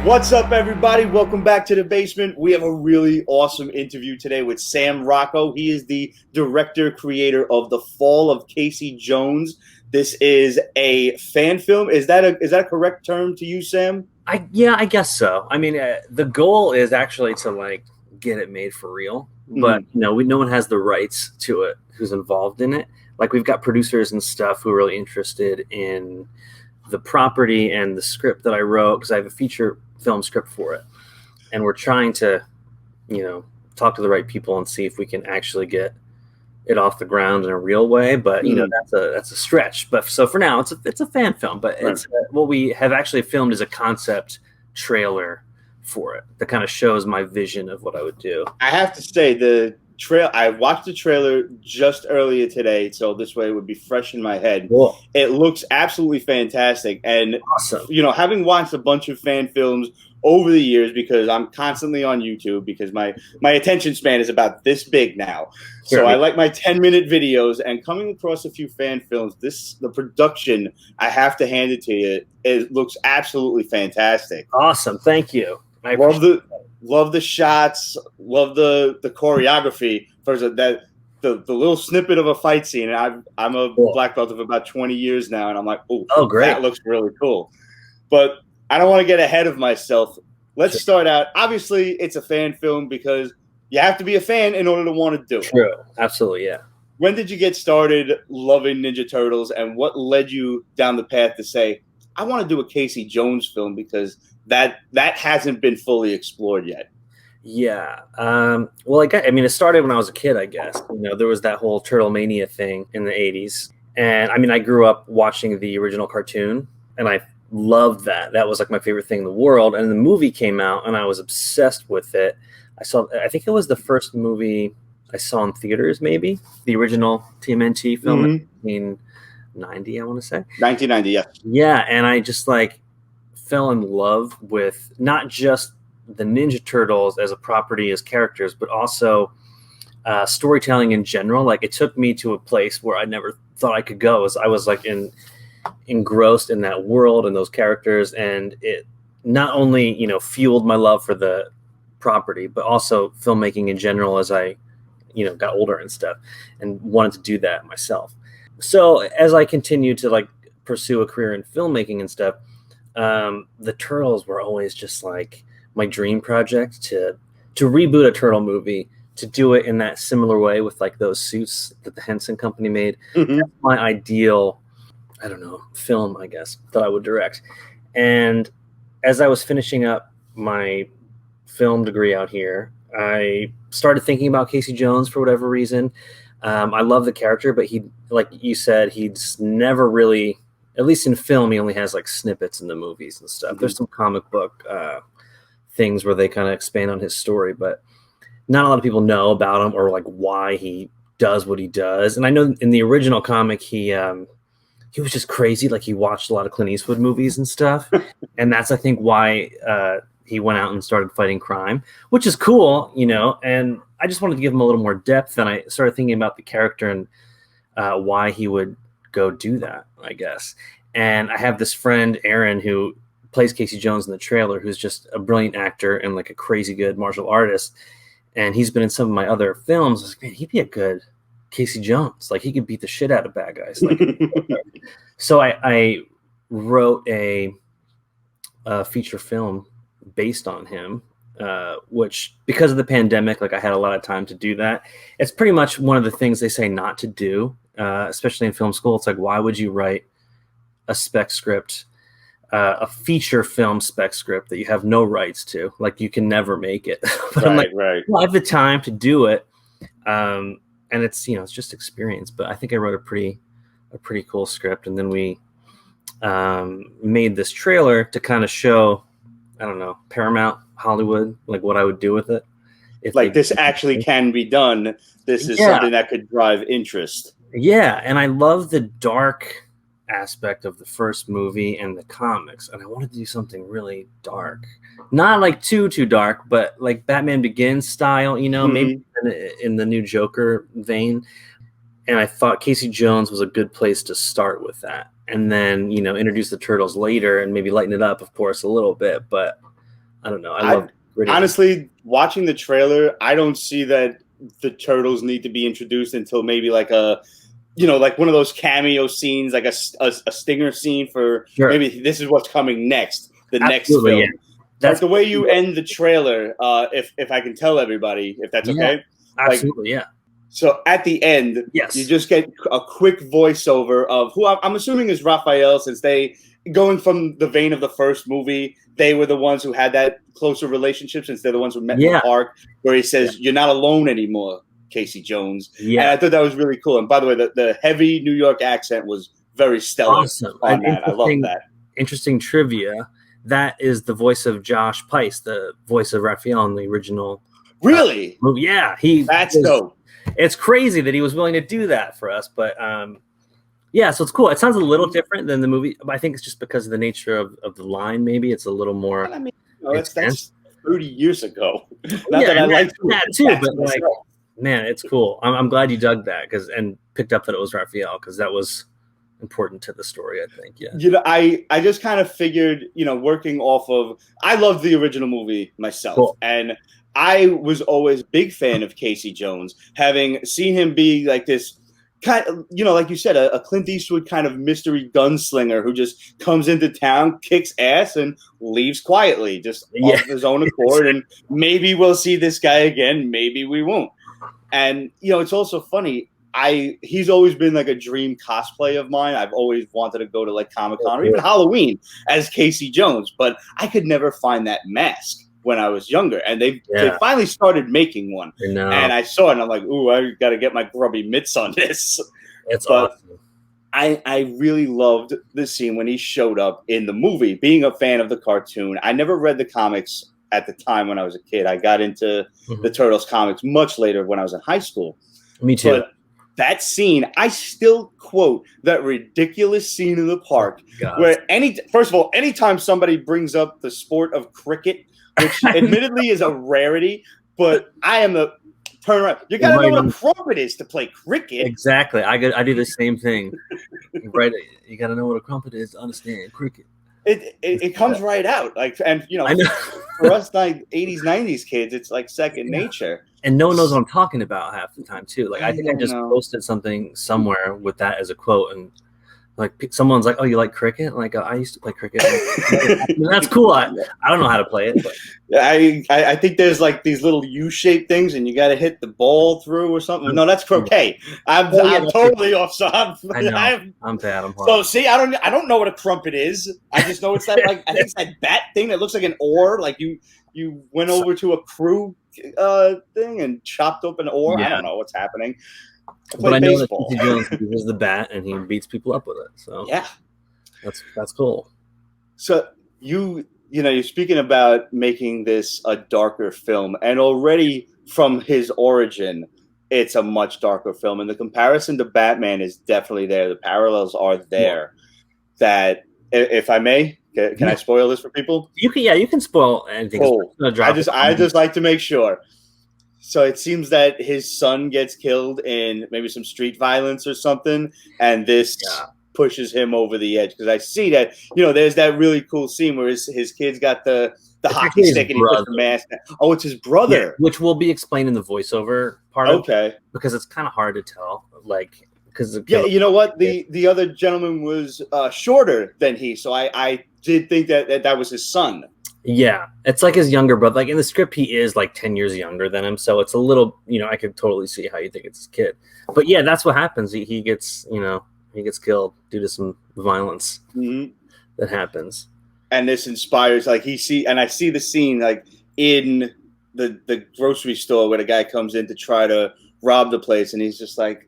What's up, everybody? Welcome back to the basement. We have a really awesome interview today with Sam Rocco. He is the director, creator of The Fall of Casey Jones. This is a fan film. Is that a correct term to use, Sam? I guess so. I mean, the goal is actually to get it made for real, but no one has the rights to it who's involved in it. Like, we've got producers and stuff who are really interested in the property and the script that I wrote, because I have a feature film script for it, and we're trying to talk to the right people and see if we can actually get it off the ground in a real way. But that's a stretch. But so for now, it's a fan film, but Right. it's what we have actually filmed is a concept trailer for it that kind of shows my vision of what I would do. I have to say, I watched the trailer just earlier today, so this way it would be fresh in my head. Cool. It looks absolutely fantastic. And, Awesome. Having watched a bunch of fan films over the years, because I'm constantly on YouTube, because my attention span is about this big now. So I like my 10-minute videos, and coming across a few fan films, the production, I have to hand it to you, it looks absolutely fantastic. Awesome. Thank you. I love the shots, love the choreography. For the little snippet of a fight scene, and I'm a black belt of about 20 years now, and I'm like, oh, great, that looks really cool. But I don't want to get ahead of myself. Let's start out. Obviously, it's a fan film because you have to be a fan in order to want to do it. True. Absolutely, yeah. When did you get started loving Ninja Turtles, and what led you down the path to say, I want to do a Casey Jones film, because that hasn't been fully explored yet? Yeah. Well, it started when I was a kid, I guess. There was that whole Turtle Mania thing in the 80s. And I grew up watching the original cartoon, and I loved that. That was like my favorite thing in the world. And the movie came out, and I was obsessed with it. I think it was the first movie I saw in theaters, maybe. The original TMNT film in 1990, I want to say. 1990, yeah. Yeah, and I just fell in love with not just the Ninja Turtles as a property, as characters, but also storytelling in general. It took me to a place where I never thought I could go. I was engrossed in that world and those characters, and it not only fueled my love for the property, but also filmmaking in general as I got older and stuff, and wanted to do that myself. So as I continued to pursue a career in filmmaking and stuff, the Turtles were always just my dream project to reboot a Turtle movie, to do it in that similar way with those suits that the Henson Company made. That's my ideal, film, I guess, that I would direct. And as I was finishing up my film degree out here, I started thinking about Casey Jones for whatever reason. I love the character, but he, like you said, he's never really, at least in film, he only has snippets in the movies and stuff. There's some comic book things where they kind of expand on his story, but not a lot of people know about him or why he does what he does. And I know in the original comic, he was just crazy. He watched a lot of Clint Eastwood movies and stuff. And that's, I think, why he went out and started fighting crime, which is cool, and I just wanted to give him a little more depth. And I started thinking about the character and why he would go do that, I guess. And I have this friend, Aaron, who plays Casey Jones in the trailer, who's just a brilliant actor and a crazy good martial artist. And he's been in some of my other films. I was like, man, he'd be a good Casey Jones. He could beat the shit out of bad guys. So I wrote a feature film based on him, which, because of the pandemic, I had a lot of time to do that. It's pretty much one of the things they say not to do, especially in film school. It's why would you write a spec script, a feature film spec script that you have no rights to? You can never make it. But right, right. Well, I have the time to do it, and it's it's just experience. But I think I wrote a pretty cool script, and then we made this trailer to kind of show, I don't know, Paramount, Hollywood, what I would do with it. If this actually can be done. This is something that could drive interest. Yeah, and I love the dark aspect of the first movie and the comics, and I wanted to do something really dark, not too dark, but Batman Begins style, maybe in the new Joker vein. And I thought Casey Jones was a good place to start with that, and then introduce the Turtles later and maybe lighten it up, of course, a little bit. But I don't know. I love honestly, watching the trailer, I don't see that the turtles need to be introduced until maybe like like one of those cameo scenes, like a stinger scene for maybe this is what's coming next, next film. Yeah. That's the way you end the trailer. If I can tell everybody, if that's okay. Absolutely, yeah. So at the end, you just get a quick voiceover of who I'm assuming is Raphael, since going from the vein of the first movie, they were the ones who had that closer relationship, since they're the ones who met in the park, where he says, "You're not alone anymore, Casey Jones." Yeah. And I thought that was really cool. And by the way, the heavy New York accent was very stellar. Awesome. On that. I love that. Interesting trivia. That is the voice of Josh Pais, the voice of Raphael in the original movie. Yeah. That's dope. It's crazy that he was willing to do that for us. But yeah, so it's cool. It sounds a little different than the movie. But I think it's just because of the nature of the line. Maybe it's a little more. I mean, that's 30 years ago. Not that I like that too, but like, man, it's cool. I'm glad you dug that and picked up that it was Raphael, because that was important to the story, I think. Yeah. I just kind of figured, working off of, I love the original movie myself, and I was always a big fan of Casey Jones, having seen him be like this kind of, like you said, a Clint Eastwood kind of mystery gunslinger who just comes into town, kicks ass, and leaves quietly, just off his own accord. And maybe we'll see this guy again, maybe we won't. And it's also funny. He's always been like a dream cosplay of mine. I've always wanted to go to like Comic-Con or even Halloween as Casey Jones, but I could never find that mask when I was younger. And they finally started making one. And I saw it and I'm like, ooh, I got to get my grubby mitts on this. It's awesome. I really loved the scene when he showed up in the movie. Being a fan of the cartoon, I never read the comics at the time when I was a kid. I got into the Turtles comics much later when I was in high school. Me too. But that scene, I still quote that ridiculous scene in the park where first of all, anytime somebody brings up the sport of cricket, which admittedly is a rarity, but I am the turn around. You got to know what a crumpet is to play cricket. Exactly. I do the same thing. Right. You got to know what a crumpet is to understand cricket. It comes right out, like, and for us like 80s 90s kids, it's like second nature. And no one knows what I'm talking about half the time too. Like I think I just posted something somewhere with that as a quote, and like someone's like, "Oh, you like cricket?" Like I used to play cricket. That's cool. I don't know how to play it, but I think there's like these little U-shaped things, and you got to hit the ball through or something. No, that's croquet. I'm totally off. So I'm bad. I'm so see, I don't know what a crumpet is. I just know it's that I think it's that bat thing that looks like an oar. Like you went over to a crew thing and chopped up an oar. I don't know what's happening. But I know that Casey Jones uses the bat and he beats people up with it. So yeah, that's cool. So you're speaking about making this a darker film, and already from his origin, it's a much darker film. And the comparison to Batman is definitely there. The parallels are there. That, if I may, can I spoil this for people? You can spoil anything. Oh, I just like to make sure. So it seems that his son gets killed in maybe some street violence or something, and this pushes him over the edge. Because I see that, there's that really cool scene where his kid's got the hockey stick and he puts the mask down. Oh, it's his brother. Which will be explained in the voiceover part of it. Because it's kind of hard to tell. Like, because you know what? The other gentleman was shorter than he, so I did think that was his son. Yeah, it's like his younger brother. Like in the script, he is like 10 years younger than him. So it's a little, I could totally see how you think it's his kid. But yeah, that's what happens. He gets killed due to some violence that happens. And this inspires, like I see the scene like in the grocery store where the guy comes in to try to rob the place, and he's just like,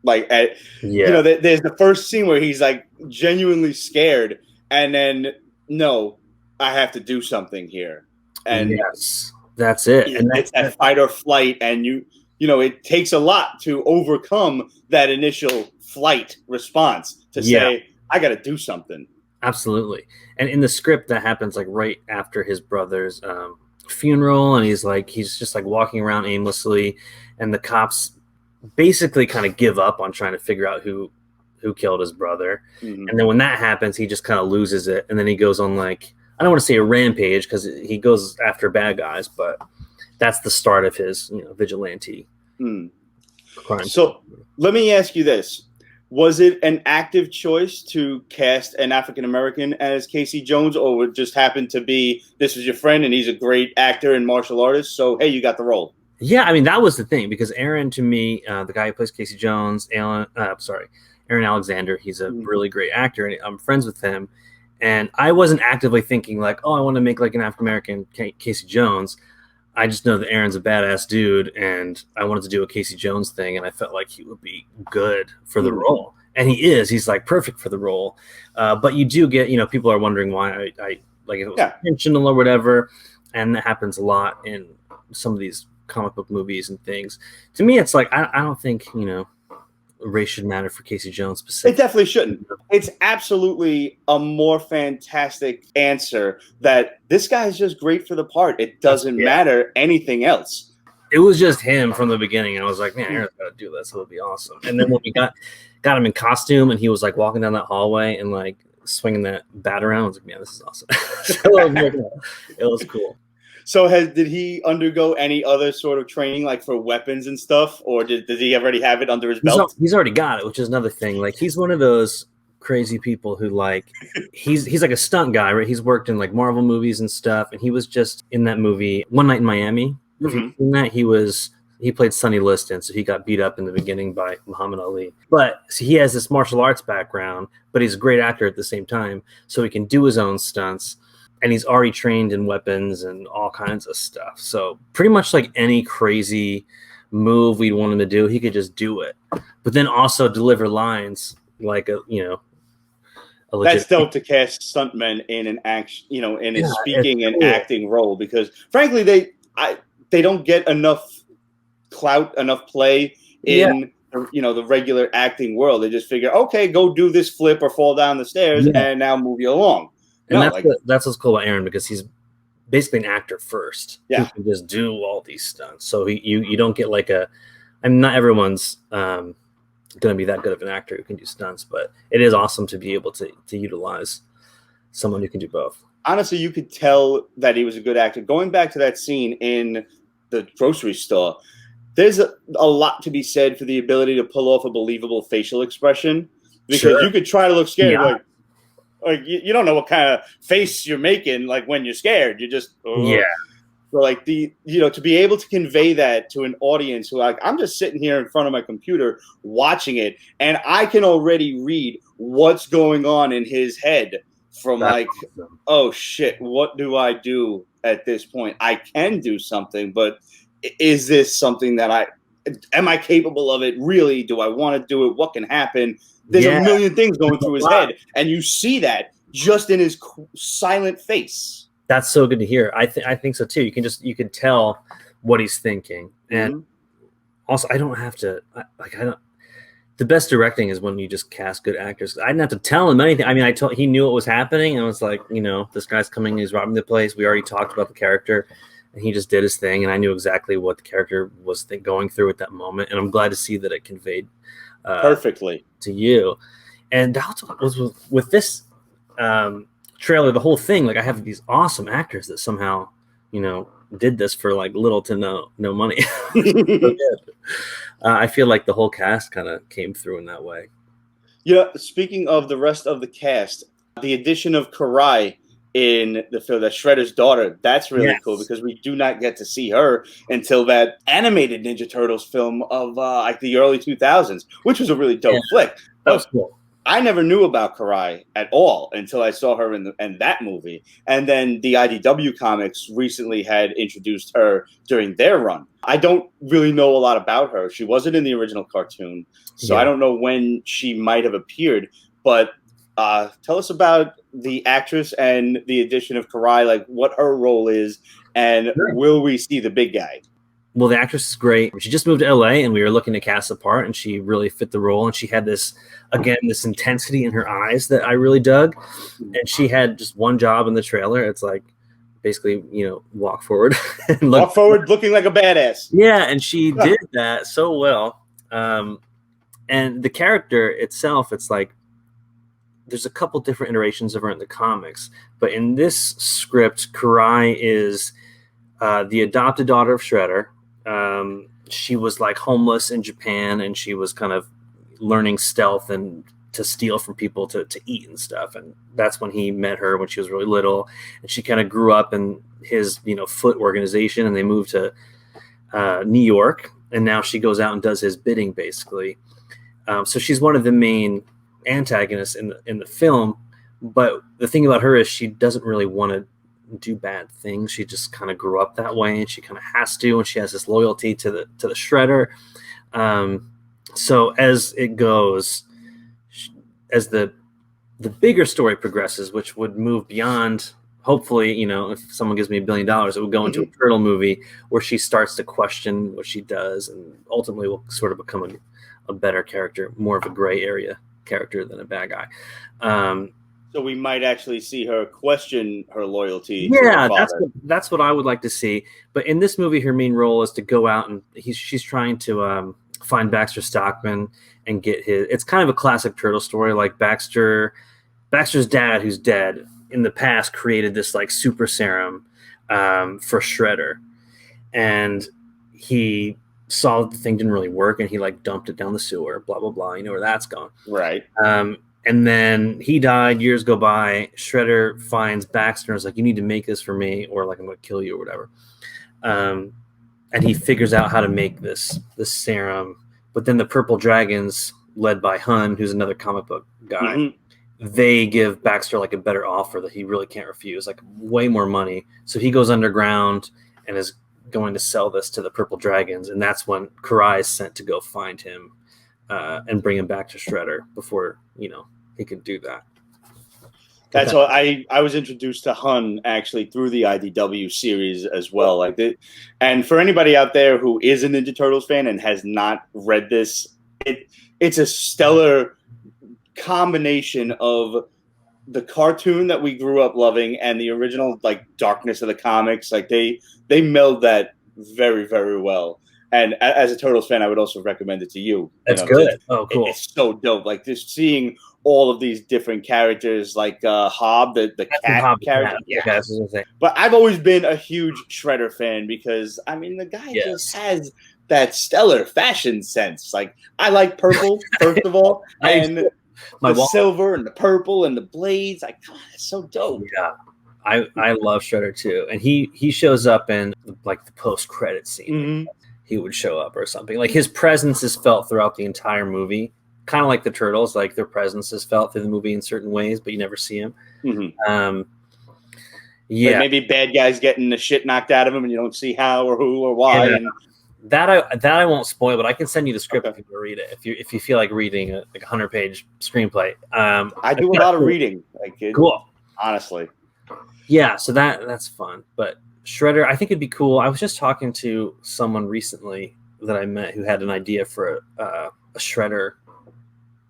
there's the first scene where he's like genuinely scared, and then, no, I have to do something here. And yes, that's it. And it's that fight or flight. And it takes a lot to overcome that initial flight response to say, I got to do something. Absolutely. And in the script, that happens like right after his brother's funeral. And he's just like walking around aimlessly. And the cops basically kind of give up on trying to figure out who killed his brother. And then when that happens, he just kind of loses it. And then he goes on like I don't want to say a rampage because he goes after bad guys, but that's the start of his vigilante crime. So let me ask you this. Was it an active choice to cast an African-American as Casey Jones, or it just happened to be this is your friend and he's a great actor and martial artist, so hey, you got the role? Yeah, I mean, that was the thing, because Aaron, to me, the guy who plays Casey Jones, Aaron Alexander, he's a really great actor, and I'm friends with him. And I wasn't actively thinking like, oh, I want to make like an African-American Casey Jones. I just know that Aaron's a badass dude, and I wanted to do a Casey Jones thing, and I felt like he would be good for the role. And he is. He's like perfect for the role. But you do get, people are wondering why I like if it was intentional or whatever, and that happens a lot in some of these comic book movies and things. To me, it's like I don't think race should matter for Casey Jones specifically. It definitely shouldn't. It's absolutely a more fantastic answer that this guy's just great for the part. It doesn't matter anything else. It was just him from the beginning, and I was like, man, Aaron's got to do this. It'll be awesome. And then when we got him in costume, and he was like walking down that hallway and like swinging that bat around, I was like, man, this is awesome. It was cool. So did he undergo any other sort of training, like for weapons and stuff, or did he already have it under his belt? He's already got it, which is another thing. Like, he's one of those crazy people who like he's like a stunt guy, right? He's worked in like Marvel movies and stuff, and he was just in that movie One Night in Miami. If you've seen that, he played Sonny Liston, so he got beat up in the beginning by Muhammad Ali. But so he has this martial arts background, but he's a great actor at the same time, so he can do his own stunts. And he's already trained in weapons and all kinds of stuff. So pretty much like any crazy move we'd want him to do, he could just do it. But then also deliver lines like a that's dope to cast stuntmen in an action, in a speaking and acting role, because frankly they don't get enough clout, enough play in the regular acting world. They just figure, okay, go do this flip or fall down the stairs and now move you along. And that's what's cool about Aaron, because he's basically an actor first. Yeah, who can just do all these stunts. So you don't get like not everyone's going to be that good of an actor who can do stunts, but it is awesome to be able to utilize someone who can do both. Honestly, you could tell that he was a good actor. Going back to that scene in the grocery store, there's a lot to be said for the ability to pull off a believable facial expression, because you could try to look scared, like you don't know what kind of face you're making, like when you're scared. You just So like to be able to convey that to an audience who I'm just sitting here in front of my computer watching it, and I can already read what's going on in his head from awesome. Oh shit, what do I do at this point? I can do something, but is this something that am I capable of it? Really? Do I want to do it? What can happen? There's a million things going through his head, and you see that just in his silent face. That's so good to hear. I think so too. You can tell what he's thinking, and also I don't have to The best directing is when you just cast good actors. I didn't have to tell him anything. I mean, he knew what was happening, and I was like, this guy's coming, he's robbing the place. We already talked about the character, and he just did his thing, and I knew exactly what the character was going through at that moment, and I'm glad to see that it conveyed perfectly to you. And that was with this trailer, the whole thing. Like, I have these awesome actors that somehow did this for like little to no money. So I feel like the whole cast kind of came through in that way. Speaking of the rest of the cast, the addition of Karai in the film, that Shredder's daughter, that's really cool, because we do not get to see her until that animated Ninja Turtles film of the early 2000s, which was a really dope flick. That was cool. I never knew about Karai at all until I saw her in that movie. And then the IDW comics recently had introduced her during their run. I don't really know a lot about her. She wasn't in the original cartoon, so I don't know when she might have appeared. But tell us about the actress and the addition of Karai, like what her role is, and will we see the big guy? Well, the actress is great. She just moved to LA, and we were looking to cast a part, and she really fit the role. And she had this intensity in her eyes that I really dug. And she had just one job in the trailer. It's like, basically, walk forward. And walk forward looking like a badass. Yeah, and she did that so well. And the character itself, it's like, there's a couple different iterations of her in the comics, but in this script, Karai is the adopted daughter of Shredder. She was like homeless in Japan, and she was kind of learning stealth and to steal from people to eat and stuff. And that's when he met her when she was really little. And she kind of grew up in his, foot organization, and they moved to New York. And now she goes out and does his bidding, basically. So she's one of the main antagonists in the film. But the thing about her is she doesn't really want to do bad things. She just kind of grew up that way, and she kind of has to, and she has this loyalty to the Shredder. So as it goes, as the bigger story progresses, which would move beyond, hopefully, if someone gives me $1 billion, it would go into a turtle movie where she starts to question what she does, and ultimately will sort of become a better character, more of a gray area character than a bad guy. So we might actually see her question her loyalty. Yeah, to her father. That's what I would like to see. But in this movie, her main role is to go out and she's trying to find Baxter Stockman and get his. It's kind of a classic turtle story. Like Baxter's dad, who's dead in the past, created this like super serum for Shredder, and he saw that the thing didn't really work, and he like dumped it down the sewer. Blah blah blah. You know where that's gone, right? And then he died. Years go by. Shredder finds Baxter and is like, "You need to make this for me, or like I'm going to kill you, or whatever." And he figures out how to make this serum. But then the Purple Dragons, led by Hun, who's another comic book guy, they give Baxter like a better offer that he really can't refuse, like way more money. So he goes underground and is going to sell this to the Purple Dragons, and that's when Karai is sent to go find him and bring him back to Shredder before he could do that. That's what I was introduced to Hun actually through the IDW series as well. And for anybody out there who is a Ninja Turtles fan and has not read this, it's a stellar combination of the cartoon that we grew up loving and the original like darkness of the comics. Like they meld that very, very well. And as a Turtles fan, I would also recommend it to you. That's good. Oh, cool. It's so dope. Like just seeing all of these different characters, like Hob, the cat character. Yeah. But I've always been a huge Shredder fan because, I mean, the guy just has that stellar fashion sense. Like, I like purple, first of all, and the silver and the purple and the blades. Like, God, it's so dope. Yeah. I love Shredder, too. And he shows up in, like, the post-credit scene. Mm-hmm. He would show up or something. Like, his presence is felt throughout the entire movie. Kind of like the Turtles, like their presence is felt through the movie in certain ways, but you never see them. Mm-hmm. Like maybe bad guys getting the shit knocked out of them, and you don't see how or who or why. Yeah. And that I won't spoil, but I can send you the script if you want to read it. If you feel like reading a 100-page screenplay. I do a lot of reading. Cool. Honestly. Yeah, so that's fun. But Shredder, I think it'd be cool. I was just talking to someone recently that I met who had an idea for a Shredder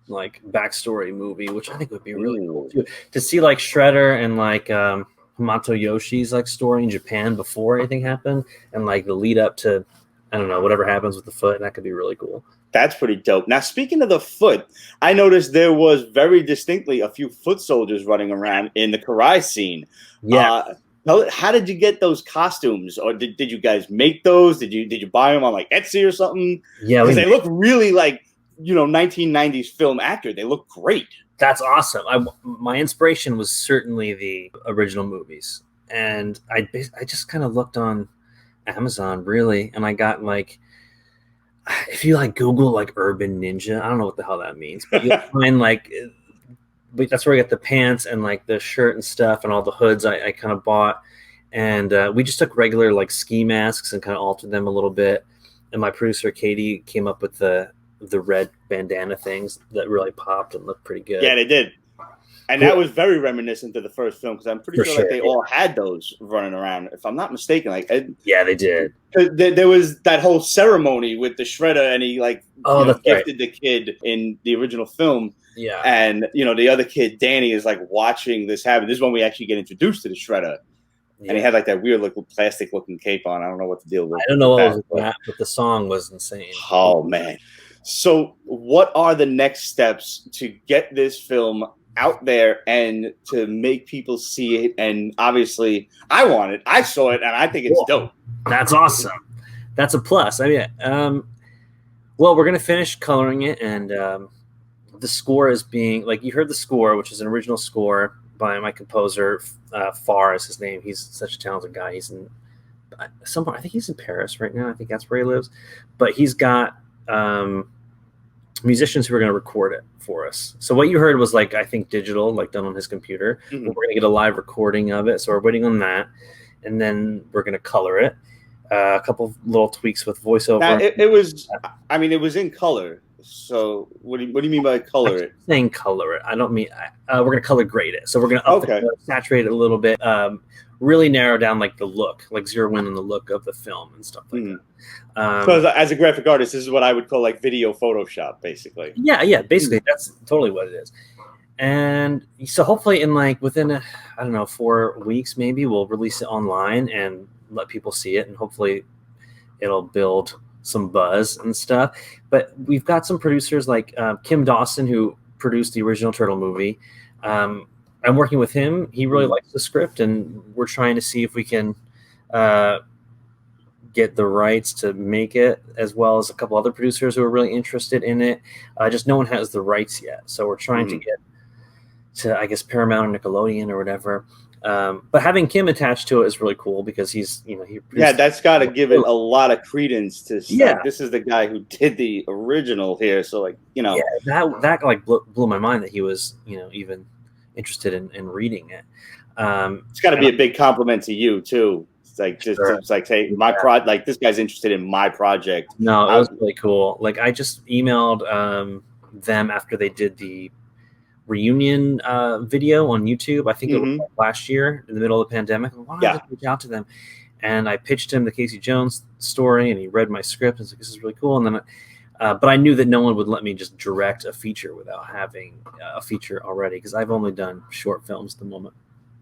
like backstory movie, which I think would be really cool too. To see like Shredder and like Hamato Yoshi's like story in Japan before anything happened, and like the lead up to, I don't know, whatever happens with the foot, that could be really cool. That's pretty dope. Now, speaking of the foot, I noticed there was very distinctly a few foot soldiers running around in the Karai scene. Yeah. How did you get those costumes, or did you guys make those? Did you buy them on like Etsy or something? Yeah, because they look really like 1990s film accurate. They look great. That's awesome. My inspiration was certainly the original movies, and I just kind of looked on Amazon really, and I got like, if you like Google like urban ninja, I don't know what the hell that means, but you'll find like. But that's where I got the pants and like the shirt and stuff and all the hoods I kind of bought. And we just took regular like ski masks and kind of altered them a little bit. And my producer, Katie, came up with the red bandana things that really popped and looked pretty good. Yeah, they did. And that was very reminiscent of the first film because I'm pretty sure that they all had those running around. If I'm not mistaken, yeah, they did. There was that whole ceremony with the Shredder, and he gifted the kid in the original film. Yeah, and the other kid, Danny, is like watching this happen. This is when we actually get introduced to the Shredder, and he had like that weird looking plastic looking cape on. I don't know what the deal was. I don't know what was with that, but the song was insane. Oh man! So, what are the next steps to get this film out there and to make people see it. And obviously, I want it. I saw it, and I think it's dope. That's awesome. That's a plus. I mean, well, we're gonna finish coloring it, and the score is being like you heard the score, which is an original score by my composer. Far is his name. He's such a talented guy. He's in somewhere. I think he's in Paris right now. I think that's where he lives. But he's got musicians who are going to record it for us. So what you heard was like, I think digital, like done on his computer. Mm-hmm. But we're going to get a live recording of it. So we're waiting on that. And then we're going to color it. A couple of little tweaks with voiceover. Now, it was in color. So what do you mean by color it? Saying color it. I don't mean, we're going to color grade it. So we're going to saturate it a little bit. Really narrow down like the look, like zero in on the look of the film and stuff like that. So as a graphic artist, this is what I would call like video Photoshop, basically. Yeah, basically that's totally what it is. And so hopefully in like within 4 weeks maybe we'll release it online and let people see it, and hopefully it'll build some buzz and stuff. But we've got some producers like Kim Dawson, who produced the original Turtle movie. I'm working with him. He really likes the script, and we're trying to see if we can get the rights to make it, as well as a couple other producers who are really interested in it. Just no one has the rights yet. So we're trying to get to, I guess, Paramount or Nickelodeon or whatever. But having Kim attached to it is really cool because he's, that's got to give it a lot of credence to this is the guy who did the original here. So that like blew my mind that he was, even interested in reading it. It's got to be a big compliment to you too. It's like it's like say like this guy's interested in my project. No, it was really cool. Like I just emailed them after they did the reunion video on YouTube. I think it was last year in the middle of the pandemic. Why don't I just reach out to them? And I pitched him the Casey Jones story, and he read my script and was like, "This is really cool." And then but I knew that no one would let me just direct a feature without having a feature already, because I've only done short films at the moment.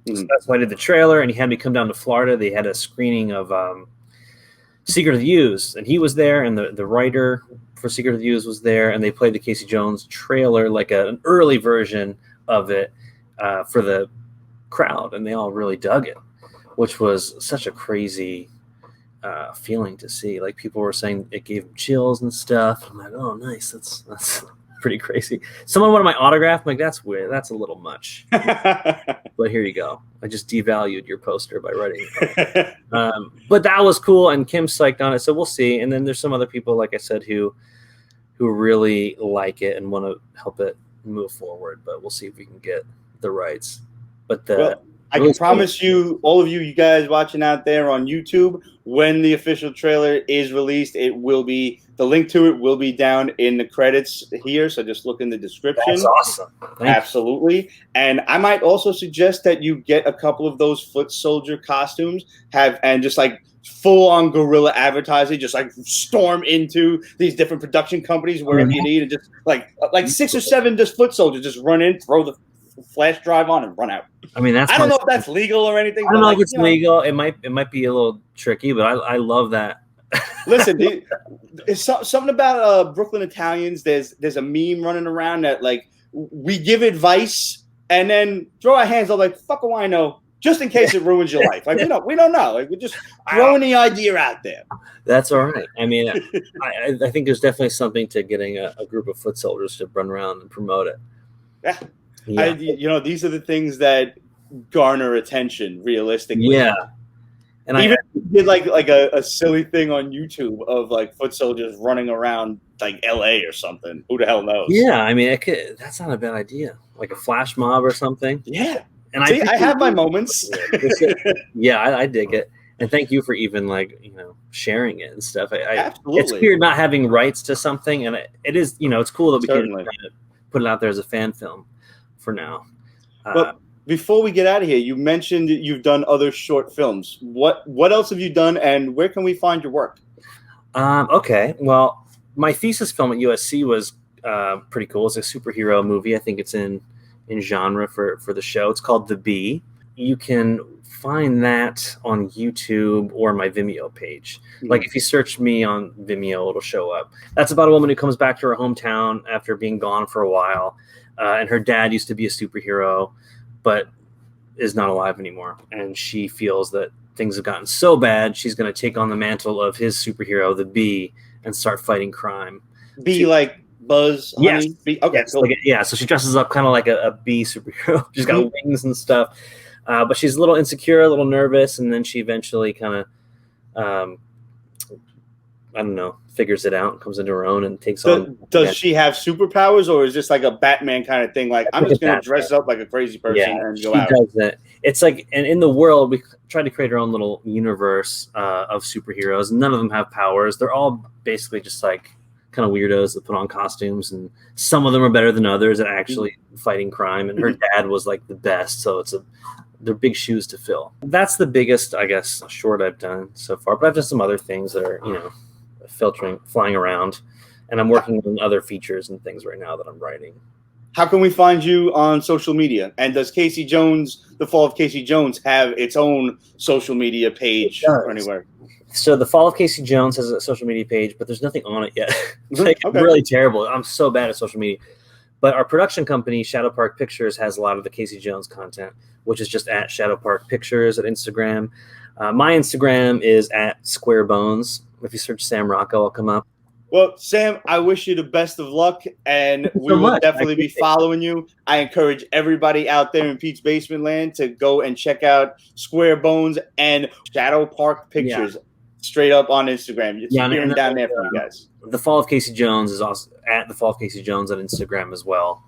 So that's why I did the trailer, and he had me come down to Florida. They had a screening of Secret of the Use, and he was there, and the writer for Secret of the Use was there, and they played the Casey Jones trailer, like an early version of it for the crowd, and they all really dug it, which was such a crazy feeling to see. Like people were saying it gave them chills and stuff. I'm like, oh, nice. That's pretty crazy. Someone wanted my autograph. I'm like, that's weird. That's a little much. But here you go. I just devalued your poster by writing it. But that was cool, and Kim's psyched on it. So we'll see. And then there's some other people, like I said, who really like it and want to help it move forward. But we'll see if we can get the rights. But I can promise you, all of you guys watching out there on YouTube, when the official trailer is released, the link to it will be down in the credits here. So just look in the description. That's awesome. Absolutely. And I might also suggest that you get a couple of those foot soldier costumes, and just like full on guerrilla advertising, just like storm into these different production companies wherever you need, and just like 6 or 7 just foot soldiers just run in, throw the flash drive on and run out. I mean, I don't know if that's legal or anything. I don't know if it's legal. It might be a little tricky, but I love that. Listen, it's something about Brooklyn Italians. There's a meme running around that like we give advice and then throw our hands up like fuck do I know, just in case it ruins your life. Like we don't know. Like we're just throwing the idea out there. That's all right. I mean, I think there's definitely something to getting a group of foot soldiers to run around and promote it. Yeah. These are the things that garner attention realistically. Yeah. And even did like a silly thing on YouTube of like foot soldiers running around like LA or something. Who the hell knows? Yeah, I mean, that's not a bad idea. Like a flash mob or something. Yeah. And I have my moments. Yeah, I dig it. And thank you for even sharing it and stuff. Absolutely. It's weird not having rights to something, and it is it's cool that we can put it out there as a fan film for now. But before we get out of here, you mentioned that you've done other short films. What else have you done, and where can we find your work? Okay, well, my thesis film at USC was pretty cool. It's a superhero movie. I think it's in genre for the show. It's called The Bee. You can find that on YouTube or my Vimeo page. Like if you search me on Vimeo, it'll show up. That's about a woman who comes back to her hometown after being gone for a while. And her dad used to be a superhero, but is not alive anymore. And she feels that things have gotten so bad, she's going to take on the mantle of his superhero, the Bee, and start fighting crime. Bee like Buzz, yes. Honey? Bee? Okay, yes. Cool. So she dresses up kind of like a bee superhero. She's got wings and stuff. But she's a little insecure, a little nervous, and then she eventually kind of, I don't know, figures it out, comes into her own, and takes on. Does she have superpowers, or is this like a Batman kind of thing? Like, I'm just going to dress up like a crazy person and go out. Does it. It's like, and in the world, we tried to create our own little universe of superheroes. None of them have powers. They're all basically just like kind of weirdos that put on costumes, and some of them are better than others at actually fighting crime. And her dad was like the best, so they're big shoes to fill. That's the biggest, I guess, short I've done so far. But I've done some other things that are, flying around, and I'm working on other features and things right now that I'm writing. How can we find you on social media? And does Casey Jones, The Fall of Casey Jones, have its own social media page or anywhere? So The Fall of Casey Jones has a social media page, but there's nothing on it yet. I'm really terrible. I'm so bad at social media. But our production company, Shadow Park Pictures, has a lot of the Casey Jones content, which is just at Shadow Park Pictures at Instagram. My Instagram is at Square Bones. If you search Sam Rocco, I'll come up. Well, Sam, I wish you the best of luck, and we will definitely be following you. I encourage everybody out there in Pete's Basement Land to go and check out Square Bones and Shadow Park Pictures straight up on Instagram. It's down there for you guys. The Fall of Casey Jones is also at The Fall of Casey Jones on Instagram as well.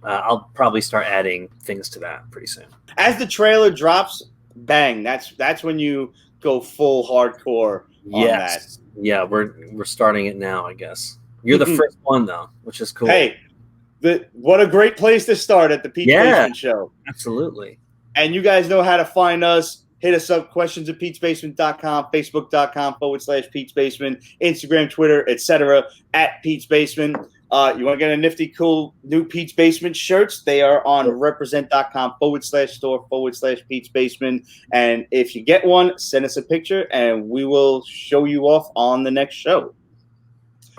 I'll probably start adding things to that pretty soon. As the trailer drops, bang! That's when you go full hardcore on that. Yeah, we're starting it now, I guess. You're the first one though, which is cool. Hey, what a great place to start at the Pete's Basement Show. Absolutely. And you guys know how to find us. Hit us up, questions@petesbasement.com, facebook.com/Pete's Basement, Instagram, Twitter, etc. at Pete's Basement. You want to get a nifty, cool new Pete's Basement shirts? They are on represent.com/store/Pete's Basement. And if you get one, send us a picture and we will show you off on the next show.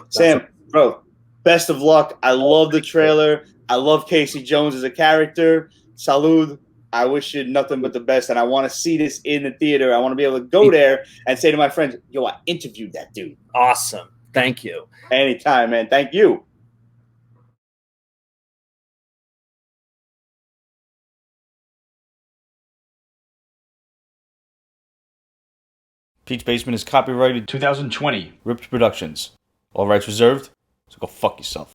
Sam, bro, best of luck. I love the trailer. I love Casey Jones as a character. Salud. I wish you nothing but the best, and I want to see this in the theater. I want to be able to go there and say to my friends, yo, I interviewed that dude. Awesome. Thank you. Anytime, man. Thank you. Pete's Basement is copyrighted 2020. Ripped Productions. All rights reserved, so go fuck yourself.